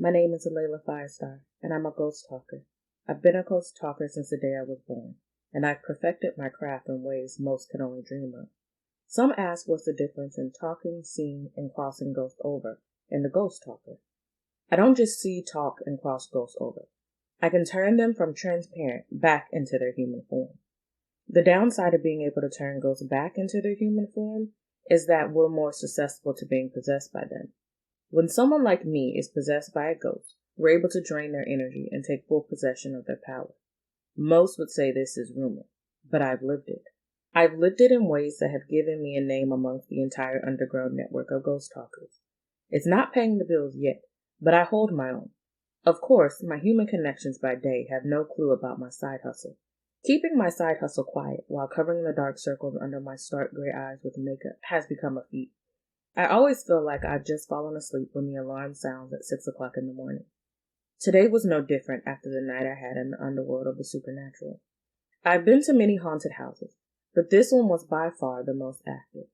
My name is Layla FireStar, and I'm a ghost talker. I've been a ghost talker since the day I was born, and I've perfected my craft in ways most can only dream of. Some ask what's the difference in talking, seeing, and crossing ghosts over, and the ghost talker. I don't just see, talk, and cross ghosts over. I can turn them from transparent back into their human form. The downside of being able to turn ghosts back into their human form is that we're more susceptible to being possessed by them. When someone like me is possessed by a ghost, we're able to drain their energy and take full possession of their power. Most would say this is rumor, but I've lived it. I've lived it in ways that have given me a name amongst the entire underground network of ghost talkers. It's not paying the bills yet, but I hold my own. Of course, my human connections by day have no clue about my side hustle. Keeping my side hustle quiet while covering the dark circles under my stark gray eyes with makeup has become a feat. I always feel like I've just fallen asleep when the alarm sounds at 6 o'clock in the morning. Today was no different after the night I had in the underworld of the supernatural. I've been to many haunted houses, but this one was by far the most active.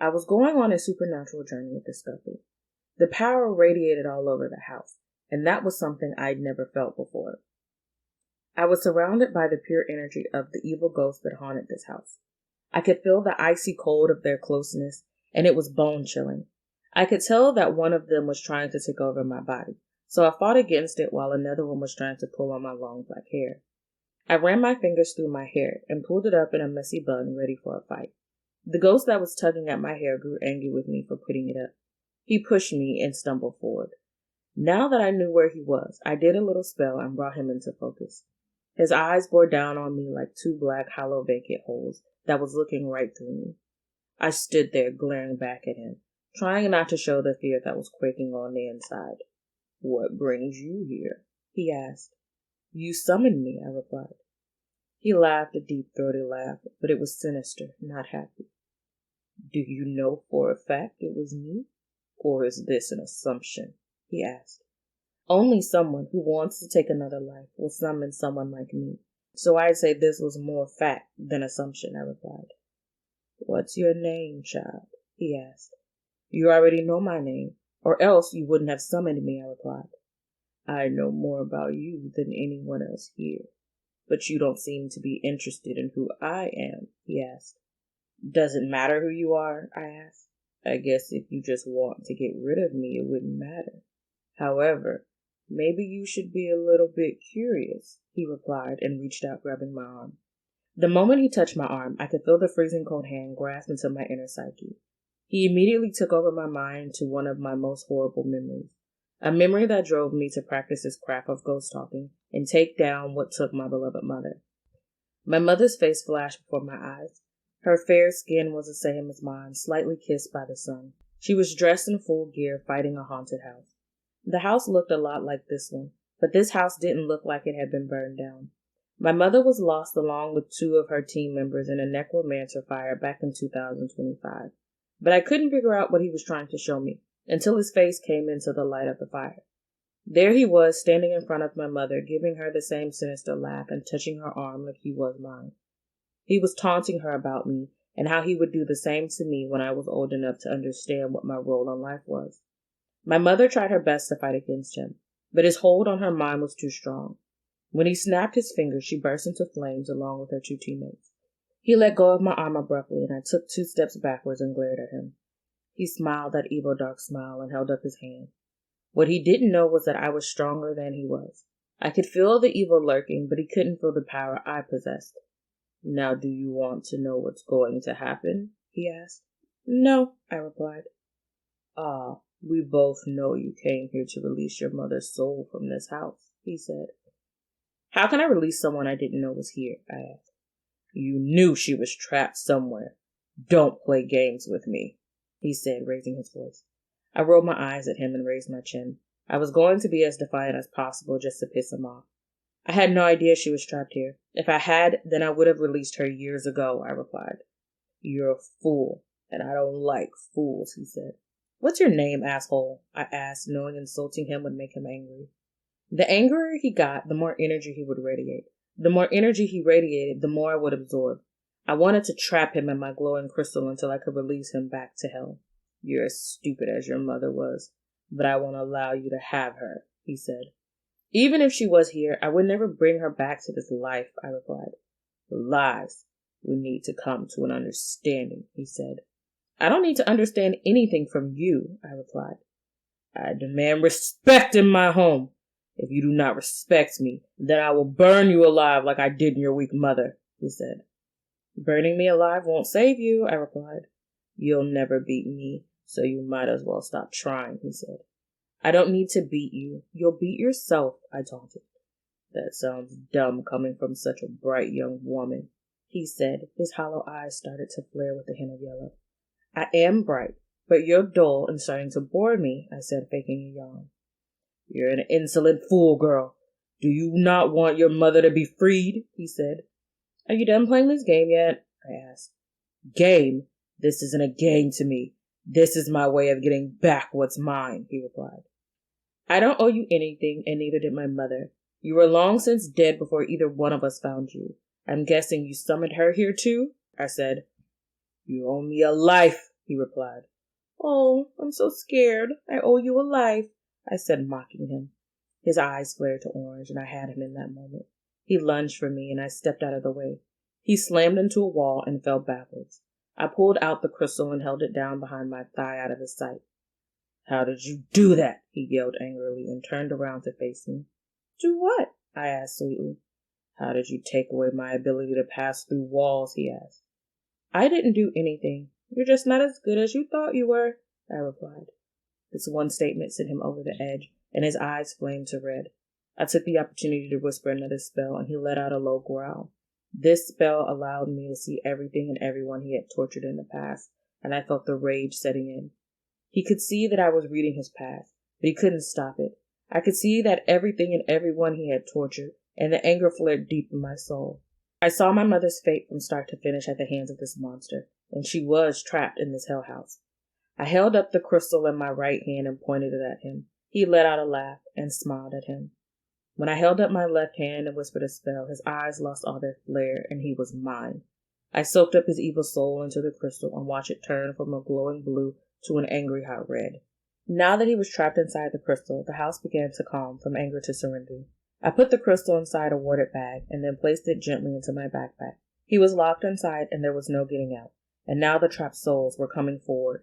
I was going on a supernatural journey of discovery. The power radiated all over the house, and that was something I'd never felt before. I was surrounded by the pure energy of the evil ghosts that haunted this house. I could feel the icy cold of their closeness, and it was bone-chilling. I could tell that one of them was trying to take over my body, so I fought against it while another one was trying to pull on my long black hair. I ran my fingers through my hair and pulled it up in a messy bun, ready for a fight. The ghost that was tugging at my hair grew angry with me for putting it up. He pushed me and stumbled forward. Now that I knew where he was, I did a little spell and brought him into focus. His eyes bore down on me like two black, hollow, vacant holes that was looking right through me. I stood there glaring back at him, trying not to show the fear that was quaking on the inside. "What brings you here?" he asked. "You summoned me," I replied. He laughed a deep-throated laugh, but it was sinister, not happy. "Do you know for a fact it was me? Or is this an assumption?" he asked. "Only someone who wants to take another life will summon someone like me, so I'd say this was more fact than assumption," I replied. "What's your name, child?" he asked. "You already know my name, or else you wouldn't have summoned me," I replied. "I know more about you than anyone else here, but you don't seem to be interested in who I am," he asked. "Does it matter who you are?" I asked. "I guess if you just want to get rid of me, it wouldn't matter. However, maybe you should be a little bit curious," he replied and reached out, grabbing my arm. The moment he touched my arm, I could feel the freezing cold hand grasp into my inner psyche. He immediately took over my mind to one of my most horrible memories, a memory that drove me to practice this craft of ghost talking and take down what took my beloved mother. My mother's face flashed before my eyes. Her fair skin was the same as mine, slightly kissed by the sun. She was dressed in full gear, fighting a haunted house. The house looked a lot like this one, but this house didn't look like it had been burned down. My mother was lost along with two of her team members in a necromancer fire back in 2025, but I couldn't figure out what he was trying to show me until his face came into the light of the fire. There he was, standing in front of my mother, giving her the same sinister laugh and touching her arm like he was mine. He was taunting her about me and how he would do the same to me when I was old enough to understand what my role in life was. My mother tried her best to fight against him, but his hold on her mind was too strong. When he snapped his fingers, she burst into flames along with her two teammates. He let go of my arm abruptly, and I took 2 steps backwards and glared at him. He smiled that evil dark smile and held up his hand. What he didn't know was that I was stronger than he was. I could feel the evil lurking, but he couldn't feel the power I possessed. "Now do you want to know what's going to happen?" he asked. "No," I replied. "Ah, we both know you came here to release your mother's soul from this house," he said. "How can I release someone I didn't know was here?" I asked. "You knew she was trapped somewhere. Don't play games with me," he said, raising his voice. I rolled my eyes at him and raised my chin. I was going to be as defiant as possible just to piss him off. "I had no idea she was trapped here. If I had, then I would have released her years ago," I replied. "You're a fool, and I don't like fools," he said. "What's your name, asshole?" I asked, knowing insulting him would make him angry. The angrier he got, the more energy he would radiate. The more energy he radiated, the more I would absorb. I wanted to trap him in my glowing crystal until I could release him back to hell. "You're as stupid as your mother was, but I won't allow you to have her," he said. Even if she was here, I would never bring her back to this life, I replied. Lies. We need to come to an understanding, he said. I don't need to understand anything from you, I replied. I demand respect in my home. If you do not respect me, then I will burn you alive like I did your weak mother, he said. Burning me alive won't save you, I replied. You'll never beat me, so you might as well stop trying, he said. I don't need to beat you. You'll beat yourself, I taunted. That sounds dumb coming from such a bright young woman, he said. His hollow eyes started to flare with a hint of yellow. I am bright, but you're dull and starting to bore me, I said, faking a yawn. You're an insolent fool, girl. Do you not want your mother to be freed? He said. Are you done playing this game yet? I asked. Game? This isn't a game to me. This is my way of getting back what's mine, he replied. I don't owe you anything, and neither did my mother. You were long since dead before either one of us found you. I'm guessing you summoned her here too? I said. You owe me a life, he replied. Oh, I'm so scared. I owe you a life, I said, mocking him. His eyes flared to orange, and I had him in that moment. He lunged for me, and I stepped out of the way. He slammed into a wall and fell backwards. I pulled out the crystal and held it down behind my thigh out of his sight. How did you do that? He yelled angrily and turned around to face me. Do what? I asked sweetly. How did you take away my ability to pass through walls? He asked. I didn't do anything. You're just not as good as you thought you were, I replied. This one statement sent him over the edge, and his eyes flamed to red. I took the opportunity to whisper another spell, and he let out a low growl. This spell allowed me to see everything and everyone he had tortured in the past, and I felt the rage setting in. He could see that I was reading his past, but he couldn't stop it. I could see that everything and everyone he had tortured, and the anger flared deep in my soul. I saw my mother's fate from start to finish at the hands of this monster, and she was trapped in this hell house. I held up the crystal in my right hand and pointed it at him. He let out a laugh and smiled at him. When I held up my left hand and whispered a spell, his eyes lost all their flare, and he was mine. I soaked up his evil soul into the crystal and watched it turn from a glowing blue to an angry hot red. Now that he was trapped inside the crystal, the house began to calm from anger to serenity. I put the crystal inside a warded bag and then placed it gently into my backpack. He was locked inside and there was no getting out, and now the trapped souls were coming forward.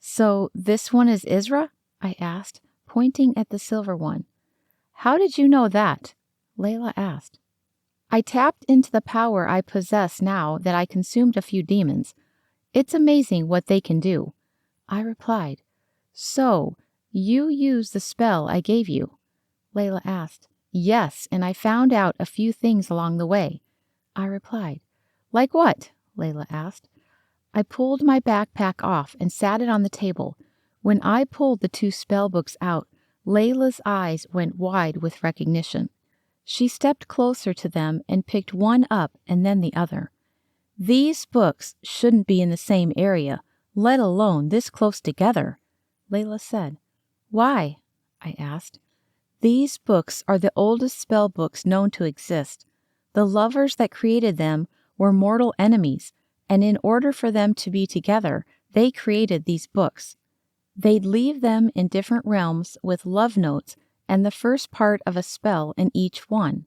So this one is Isra? I asked, pointing at the silver one. How did you know that? Layla asked. I tapped into the power I possess now that I consumed a few demons. It's amazing what they can do. I replied. So, you used the spell I gave you? Layla asked. Yes, and I found out a few things along the way. I replied. Like what? Layla asked. I pulled my backpack off and sat it on the table. When I pulled the 2 spell books out, Layla's eyes went wide with recognition. She stepped closer to them and picked one up and then the other. These books shouldn't be in the same area, let alone this close together, Layla said. Why? I asked. These books are the oldest spell books known to exist. The lovers that created them were mortal enemies, and in order for them to be together, they created these books. They'd leave them in different realms with love notes and the first part of a spell in each one.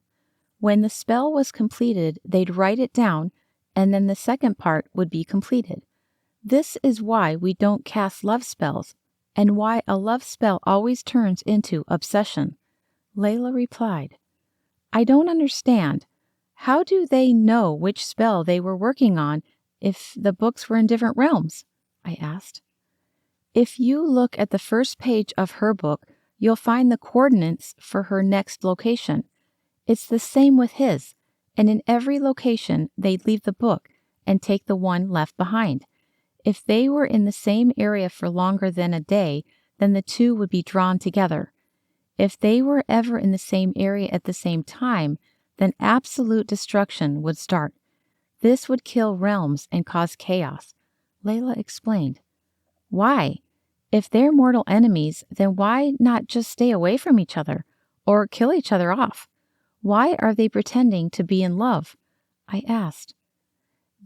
When the spell was completed, they'd write it down, and then the second part would be completed. This is why we don't cast love spells, and why a love spell always turns into obsession. Layla replied, I don't understand. How do they know which spell they were working on if the books were in different realms? I asked. If you look at the first page of her book, you'll find the coordinates for her next location. It's the same with his, and in every location they'd leave the book and take the one left behind. If they were in the same area for longer than a day, then the 2 would be drawn together. If they were ever in the same area at the same time, then absolute destruction would start. This would kill realms and cause chaos. Layla explained. Why? If they're mortal enemies, then why not just stay away from each other or kill each other off? Why are they pretending to be in love? I asked.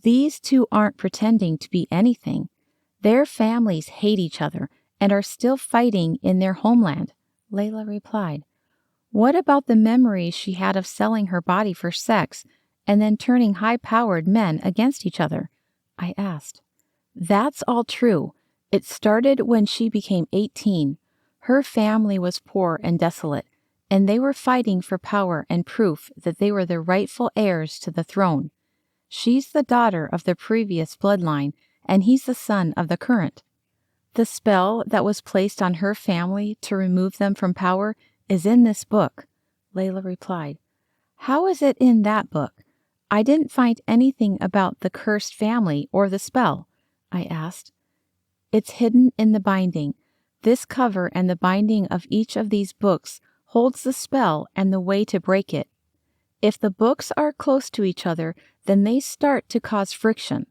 These 2 aren't pretending to be anything. Their families hate each other and are still fighting in their homeland. Layla replied, "What about the memories she had of selling her body for sex and then turning high-powered men against each other?" I asked. "That's all true. It started when she became 18. Her family was poor and desolate, and they were fighting for power and proof that they were the rightful heirs to the throne. She's the daughter of the previous bloodline, and he's the son of the current. The spell that was placed on her family to remove them from power is in this book," Layla replied. "How is it in that book? I didn't find anything about the cursed family or the spell," I asked. "It's hidden in the binding. This cover and the binding of each of these books holds the spell and the way to break it. If the books are close to each other, then they start to cause friction.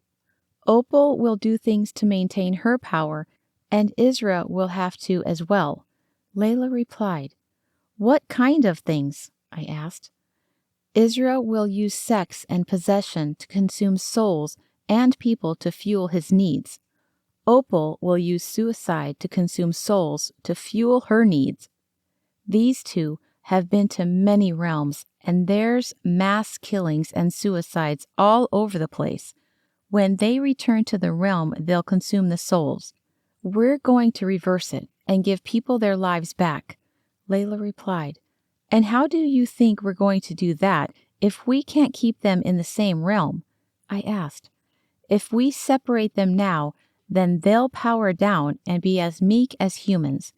Opal will do things to maintain her power, and Isra will have to as well," Layla replied. "What kind of things?" I asked. "Isra will use sex and possession to consume souls and people to fuel his needs. Opal will use suicide to consume souls to fuel her needs. These two have been to many realms, and there's mass killings and suicides all over the place. When they return to the realm, they'll consume the souls. We're going to reverse it and give people their lives back," Layla replied. "And how do you think we're going to do that if we can't keep them in the same realm?" I asked. "If we separate them now, then they'll power down and be as meek as humans.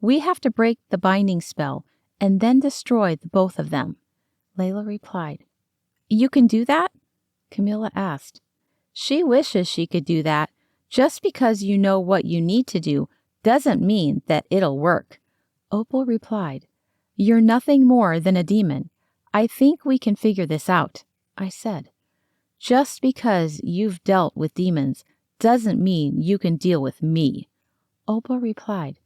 We have to break the binding spell and then destroy the both of them," Layla replied. "You can do that?" Camilla asked. "She wishes she could do that. Just because you know what you need to do doesn't mean that it'll work," Opal replied. "You're nothing more than a demon. I think we can figure this out," I said. "Just because you've dealt with demons doesn't mean you can deal with me," Opal replied.